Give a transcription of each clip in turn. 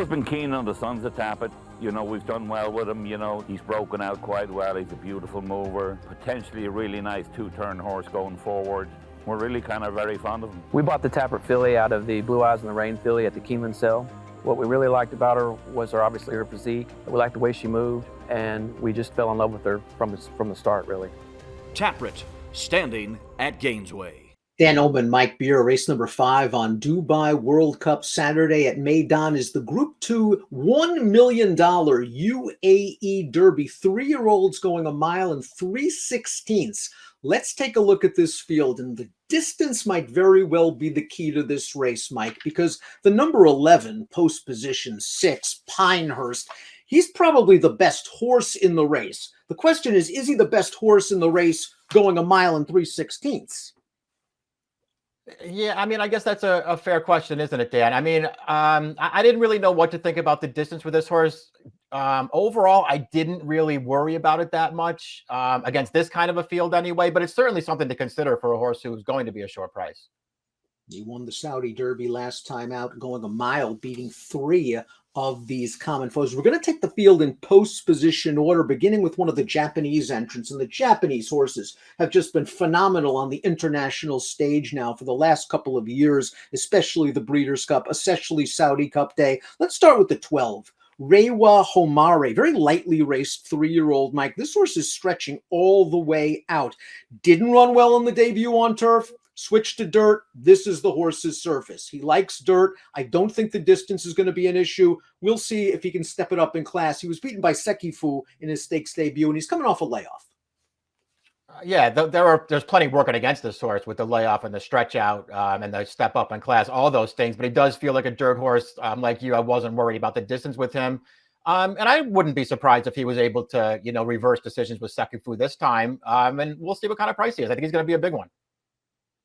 always been keen on the sons of Tappet. You know, we've done well with him. You know, he's broken out quite well. He's a beautiful mover, potentially a really nice two-turn horse going forward. We're really kind of very fond of him. We bought the Tappert filly out of the Blue Eyes in the Rain filly at the Keeneland sale. What we really liked about her was obviously her physique. We liked the way she moved, and we just fell in love with her from the start, really. Tappert, standing at Gainesway. Dan Illman, Mike Beer, race number 5 on Dubai World Cup Saturday at Meydan is the Group 2 $1 million UAE Derby. 3-year-olds going 1 mile and 3/16. Let's take a look at this field, and the distance might very well be the key to this race, Mike, because the number 11, post position 6, Pinehurst, he's probably the best horse in the race. The question is he the best horse in the race going 1 mile and 3/16? Yeah, I mean, I guess that's a fair question, isn't it, Dan? I mean, I didn't really know what to think about the distance with this horse. Overall, I didn't really worry about it that much against this kind of a field anyway, but it's certainly something to consider for a horse who's going to be a short price. He won the Saudi Derby last time out, going 1 mile, beating 3 of these common foes. We're going to take the field in post position order, beginning with one of the Japanese entrants. And the Japanese horses have just been phenomenal on the international stage now for the last couple of years, especially the Breeders' Cup, especially Saudi Cup Day. Let's start with the 12. Relwa Homare, very lightly raced 3-year-old, Mike. This horse is stretching all the way out. Didn't run well on the debut on turf. Switch to dirt. This is the horse's surface. He likes dirt. I don't think the distance is going to be an issue. We'll see if he can step it up in class. He was beaten by Sekifu in his stakes debut, and he's coming off a layoff. Yeah, there's plenty working against this horse with the layoff and the stretch out and the step up in class, all those things. But he does feel like a dirt horse. Like you, I wasn't worried about the distance with him. And I wouldn't be surprised if he was able to, reverse decisions with Sekifu this time. And we'll see what kind of price he is. I think he's going to be a big one.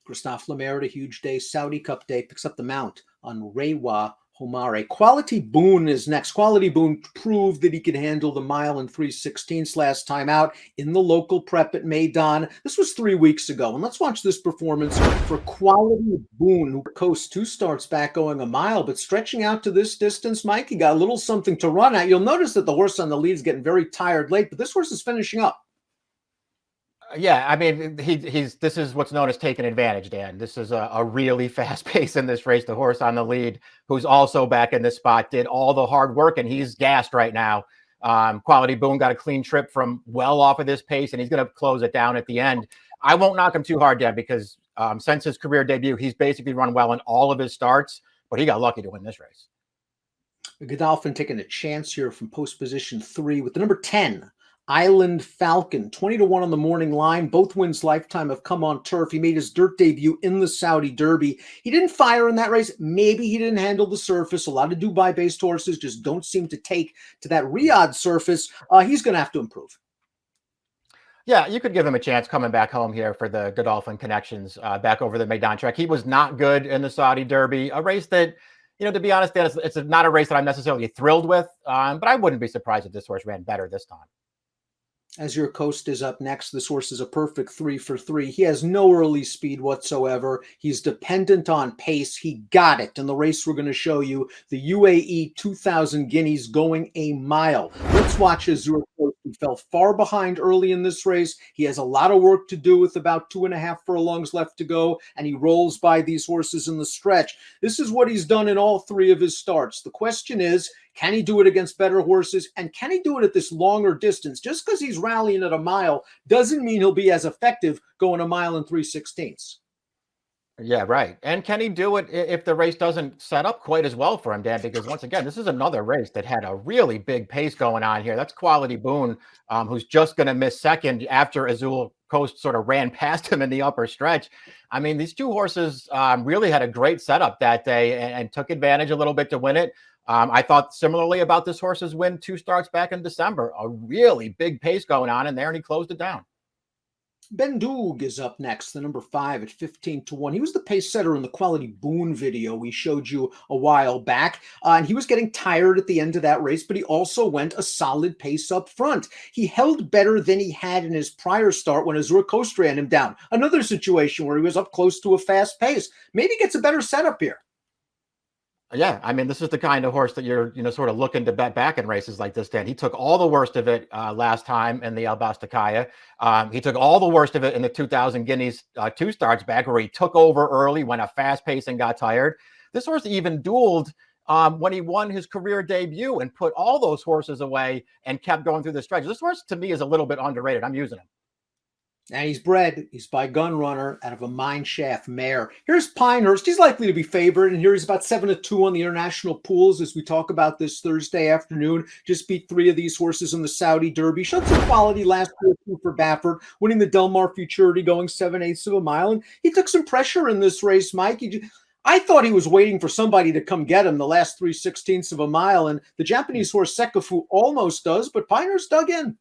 Christophe Lemaire, a huge day, Saudi Cup Day, picks up the mount on Relwa Homare. Quality Boone is next. Quality Boone proved that he could handle the 1 mile and 3/16 last time out in the local prep at Meydan. This was 3 weeks ago. And let's watch this performance for Quality Boone, who coasts 2 starts back going 1 mile, but stretching out to this distance, Mike, he got a little something to run at. You'll notice that the horse on the lead is getting very tired late, but this horse is finishing up. Yeah, I mean, this is what's known as taking advantage, Dan. This is a really fast pace in this race. The horse on the lead, who's also back in this spot, did all the hard work, and he's gassed right now. Quality Boone got a clean trip from well off of this pace, and he's going to close it down at the end. I won't knock him too hard, Dan, because since his career debut, he's basically run well in all of his starts, but he got lucky to win this race. Godolphin taking a chance here from post position 3 with the number 10. Island Falcon, 20-1 on the morning line. Both wins lifetime have come on turf. He made his dirt debut in the Saudi Derby. He didn't fire in that race. Maybe he didn't handle the surface. A lot of Dubai-based horses just don't seem to take to that Riyadh surface. He's going to have to improve. Yeah, you could give him a chance coming back home here for the Godolphin connections back over the Meydan track. He was not good in the Saudi Derby, a race that, to be honest, Dan, it's not a race that I'm necessarily thrilled with, but I wouldn't be surprised if this horse ran better this time. Azure Coast is up next. This horse is a perfect 3 for 3. He has no early speed whatsoever. He's dependent on pace. He got it in the race we're going to show you, the UAE 2000 Guineas going 1 mile. Let's watch Azure Coast. He fell far behind early in this race. He has a lot of work to do with about 2.5 furlongs left to go, and he rolls by these horses in the stretch. This is what he's done in all 3 of his starts. The question is, can he do it against better horses? And can he do it at this longer distance? Just because he's rallying at 1 mile doesn't mean he'll be as effective going 1 mile and 3/16. Yeah, right. And can he do it if the race doesn't set up quite as well for him, Dan? Because once again, this is another race that had a really big pace going on here. That's Quality Boone, who's just going to miss second after Azure Coast sort of ran past him in the upper stretch. I mean, these 2 horses really had a great setup that day and took advantage a little bit to win it. I thought similarly about this horse's win 2 starts back in December. A really big pace going on in there, and he closed it down. Ben Doog is up next, the number 5 at 15-1. He was the pace setter in the Quality Boone video we showed you a while back. And he was getting tired at the end of that race, but he also went a solid pace up front. He held better than he had in his prior start when Azure Coast ran him down. Another situation where he was up close to a fast pace. Maybe gets a better setup here. Yeah, I mean, this is the kind of horse that you're, sort of looking to bet back in races like this, Dan. He took all the worst of it last time in the Albastakaya. He took all the worst of it in the 2000 Guineas 2 starts back, where he took over early, went a fast pace and got tired. This horse even dueled when he won his career debut and put all those horses away and kept going through the stretch. This horse, to me, is a little bit underrated. I'm using him. And he's by Gun Runner out of a Mine Shaft mare. Here's Pinehurst. He's likely to be favored, and here he's about 7-2 on the international pools as we talk about this Thursday afternoon. Just beat 3 of these horses in the Saudi Derby. Showed some quality last year for Baffert, winning the Del Mar Futurity, going 7/8 of a mile. And he took some pressure in this race, Mike. I thought he was waiting for somebody to come get him the last 3/16 of a mile, and the Japanese horse Sekafu almost does, but Pinehurst dug in.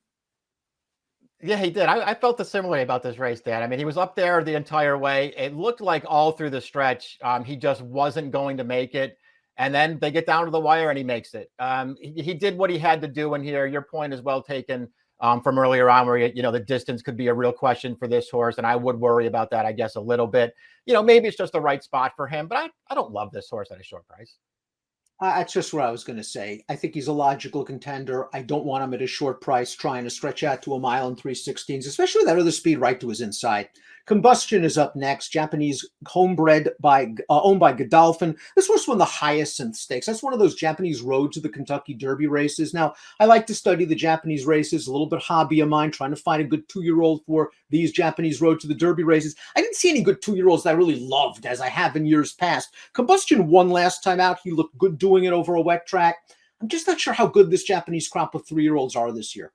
Yeah, he did. I felt the similar way about this race, Dan. I mean, he was up there the entire way. It looked like all through the stretch, he just wasn't going to make it. And then they get down to the wire and he makes it. He did what he had to do in here. Your point is well taken from earlier on where, the distance could be a real question for this horse. And I would worry about that, I guess, a little bit. Maybe it's just the right spot for him. But I don't love this horse at a short price. That's just what I was going to say. I think he's a logical contender. I don't want him at a short price trying to stretch out to a mile and 3/16, especially with that other speed right to his inside. Combustion is up next. Japanese homebred owned by Godolphin. This horse won the Hyacinth Stakes. That's one of those Japanese road to the Kentucky Derby races. Now, I like to study the Japanese races, a little bit hobby of mine, trying to find a good 2-year-old for these Japanese road to the Derby races. I didn't see any good 2-year-olds that I really loved as I have in years past. Combustion won last time out. He looked good doing it over a wet track. I'm just not sure how good this Japanese crop of 3-year-olds are this year.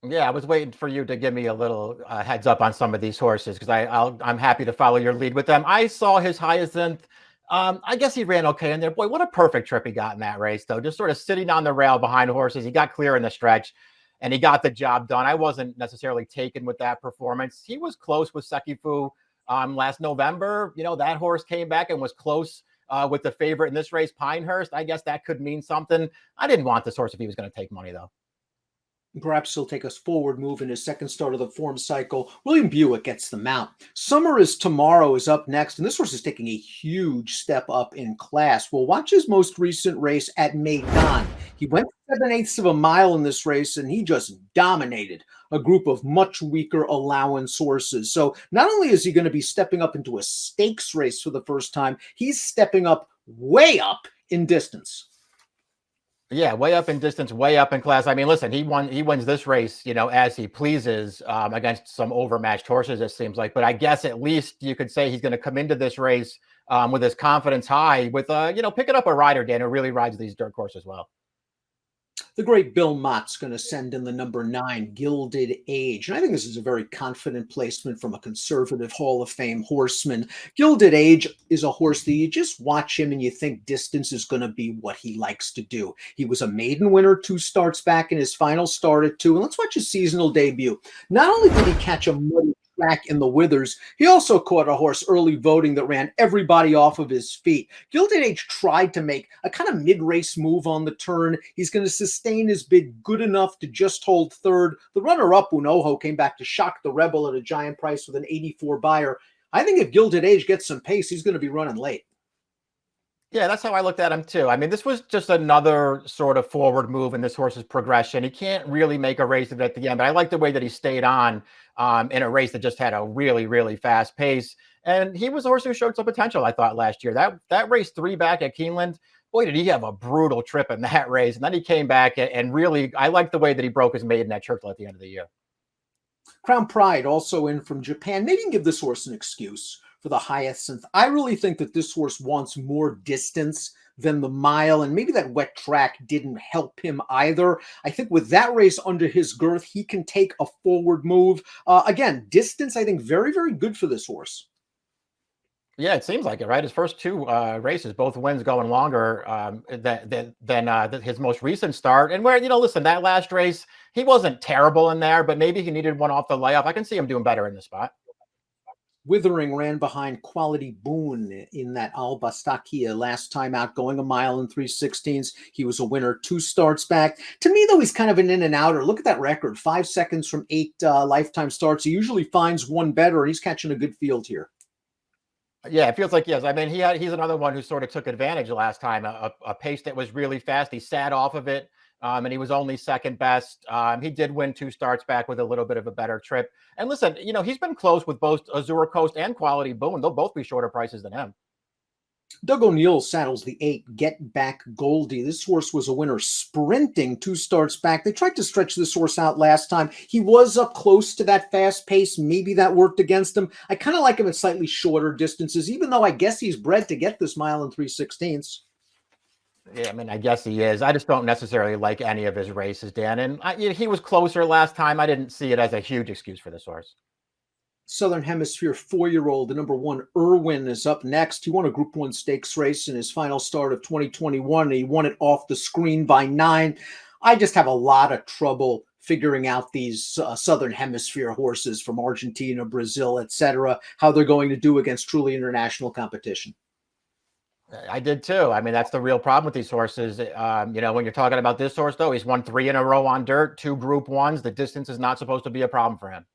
Yeah, I was waiting for you to give me a little heads up on some of these horses because I'm happy to follow your lead with them. I saw his Hyacinth. I guess he ran okay in there. Boy, what a perfect trip he got in that race, though. Just sort of sitting on the rail behind horses. He got clear in the stretch, and he got the job done. I wasn't necessarily taken with that performance. He was close with Sekifu last November. That horse came back and was close with the favorite in this race, Pinehurst. I guess that could mean something. I didn't want this horse if he was going to take money, though. Perhaps he'll take a forward move in his second start of the form cycle. William Buick gets the mount. Summer is Tomorrow is up next, and this horse is taking a huge step up in class. We'll watch his most recent race at Meydan. He went 7/8 of a mile in this race, and he just dominated a group of much weaker allowance horses. So not only is he going to be stepping up into a stakes race for the first time, he's stepping up way up in distance. Yeah, way up in distance, way up in class. I mean, listen, he wins this race, as he pleases against some overmatched horses, it seems like. But I guess at least you could say he's going to come into this race with his confidence high with, picking up a rider, Dan, who really rides these dirt courses well. The great Bill Mott's going to send in the number 9, Gilded Age. And I think this is a very confident placement from a conservative Hall of Fame horseman. Gilded Age is a horse that you just watch him and you think distance is going to be what he likes to do. He was a maiden winner 2 starts back in his final start at 2. And let's watch his seasonal debut. Not only did he catch a muddy track in the Withers, he also caught a horse early voting that ran everybody off of his feet. Gilded Age tried to make a kind of mid-race move on the turn. He's going to sustain his bid good enough to just hold third. The runner-up, Unoho, came back to shock the Rebel at a giant price with an 84 buyer. I think if Gilded Age gets some pace, he's going to be running late. Yeah, that's how I looked at him too. I mean, this was just another sort of forward move in this horse's progression. He can't really make a race of it at the end, but I like the way that he stayed on in a race that just had a really, really fast pace. And he was a horse who showed some potential, I thought, last year. That race 3 back at Keeneland, boy, did he have a brutal trip in that race. And then he came back and really, I like the way that he broke his maiden at Churchill at the end of the year. Crown Pride also in from Japan. Maybe you can give this horse an excuse for the Hyacinth. I really think that this horse wants more distance than the mile, and maybe that wet track didn't help him either. I think with that race under his girth, he can take a forward move. Again, distance, I think, very, very good for this horse. Yeah, it seems like it, right? His first 2 races, both wins going longer than his most recent start. And where, listen, that last race, he wasn't terrible in there, but maybe he needed one off the layup. I can see him doing better in this spot. Withering ran behind Quality Boone in that Albastakia last time out, going a mile and 3/16. He was a winner 2 starts back. To me, though, he's kind of an in and outer. Look at that record, 5 seconds from 8 lifetime starts. He usually finds one better, and he's catching a good field here. Yeah, it feels like yes. I mean, he's another one who sort of took advantage last time. A pace that was really fast. He sat off of it, and he was only second best. He did win 2 starts back with a little bit of a better trip. And listen, he's been close with both Azure Coast and Quality Boone. They'll both be shorter prices than him. Doug O'Neill saddles the 8 Get Back Goldie. This horse was a winner sprinting 2 starts back. They tried to stretch this horse out last time. He was up close to that fast pace. Maybe that worked against him. I kind of like him at slightly shorter distances, even though I guess he's bred to get this mile and 3/16. Yeah, I mean, I guess he is. I just don't necessarily like any of his races, Dan. And he was closer last time. I didn't see it as a huge excuse for this horse. Southern Hemisphere 4-year-old, the number 1 Irwin, is up next. He won a Group 1 stakes race in his final start of 2021. He won it off the screen by 9. I just have a lot of trouble figuring out these Southern Hemisphere horses from Argentina, Brazil, etc., how they're going to do against truly international competition. I did too. I mean, that's the real problem with these horses. When you're talking about this horse, though, he's won 3 in a row on dirt, 2 Group 1s. The distance is not supposed to be a problem for him.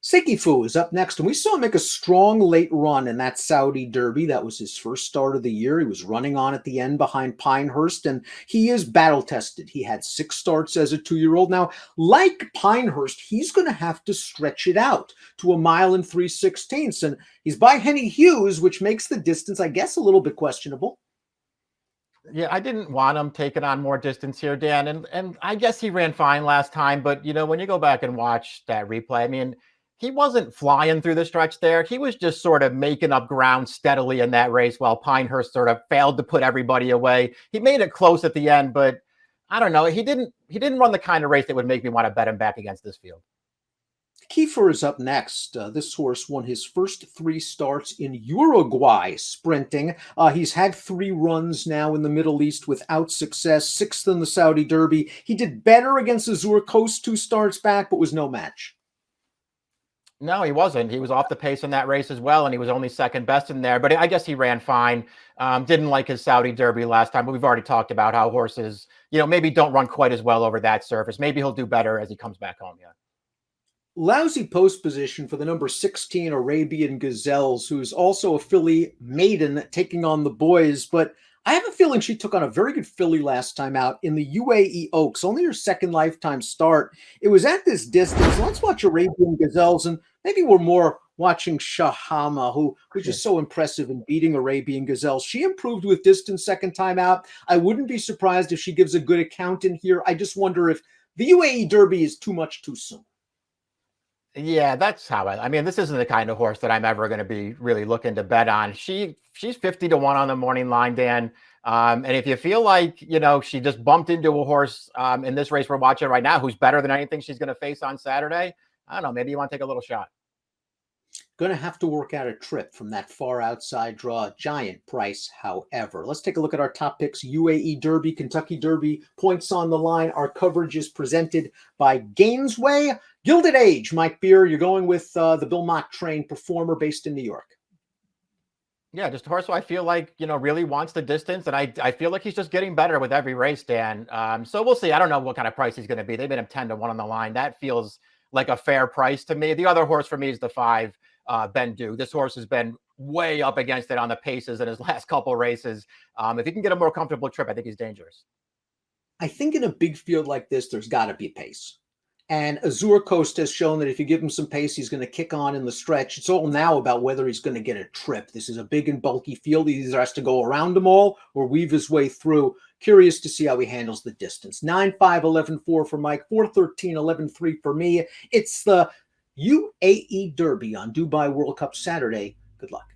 Sekifu is up next, and we saw him make a strong late run in that Saudi Derby. That was his first start of the year. He was running on at the end behind Pinehurst, and he is battle-tested. He had 6 starts as a 2-year-old. Now, like Pinehurst, he's going to have to stretch it out to a mile and 3/16, and he's by Henny Hughes, which makes the distance, I guess, a little bit questionable. Yeah, I didn't want him taking on more distance here, Dan, and I guess he ran fine last time, but, when you go back and watch that replay, I mean, he wasn't flying through the stretch there. He was just sort of making up ground steadily in that race while Pinehurst sort of failed to put everybody away. He made it close at the end, but I don't know. He didn't run the kind of race that would make me want to bet him back against this field. Kiefer is up next. This horse won his first 3 starts in Uruguay sprinting. He's had 3 runs now in the Middle East without success, 6th in the Saudi Derby. He did better against Azure Coast 2 starts back, but was no match. No, he wasn't. He was off the pace in that race as well, and he was only second best in there. But I guess he ran fine. Didn't like his Saudi Derby last time, but we've already talked about how horses, maybe don't run quite as well over that surface. Maybe he'll do better as he comes back home. Yeah. Lousy post position for the number 16 Arabian Gaxelles, who's also a filly Meydan taking on the boys, but I have a feeling she took on a very good filly last time out in the UAE Oaks, only her second lifetime start. It was at this distance. Let's watch Arabian Gaxelles, and maybe we're more watching Shahama, who's just so impressive in beating Arabian Gaxelles. She improved with distance second time out. I wouldn't be surprised if she gives a good account in here. I just wonder if the UAE Derby is too much too soon. Yeah, that's how I mean, this isn't the kind of horse that I'm ever going to be really looking to bet on. She's 50 to 1 on the morning line, Dan. And if you feel like, she just bumped into a horse in this race we're watching right now, who's better than anything she's going to face on Saturday, I don't know, maybe you want to take a little shot. Going to have to work out a trip from that far outside draw. Giant price, however. Let's take a look at our top picks. UAE Derby, Kentucky Derby, points on the line. Our coverage is presented by Gainesway. Gilded Age, Mike Beer, you're going with the Bill Mott train performer based in New York. Yeah, just a horse who I feel like, really wants the distance. And I feel like he's just getting better with every race, Dan. So we'll see. I don't know what kind of price he's going to be. They made him 10 to 1 on the line. That feels like a fair price to me. The other horse for me is the 5, Bendu. This horse has been way up against it on the paces in his last couple races. If he can get a more comfortable trip, I think he's dangerous. I think in a big field like this, there's got to be pace. And Azure Coast has shown that if you give him some pace, he's going to kick on in the stretch. It's all now about whether he's going to get a trip. This is a big and bulky field. He either has to go around them all or weave his way through. Curious to see how he handles the distance. 9-5, 11-4 for Mike, 4-13, 11-3 for me. It's the UAE Derby on Dubai World Cup Saturday. Good luck.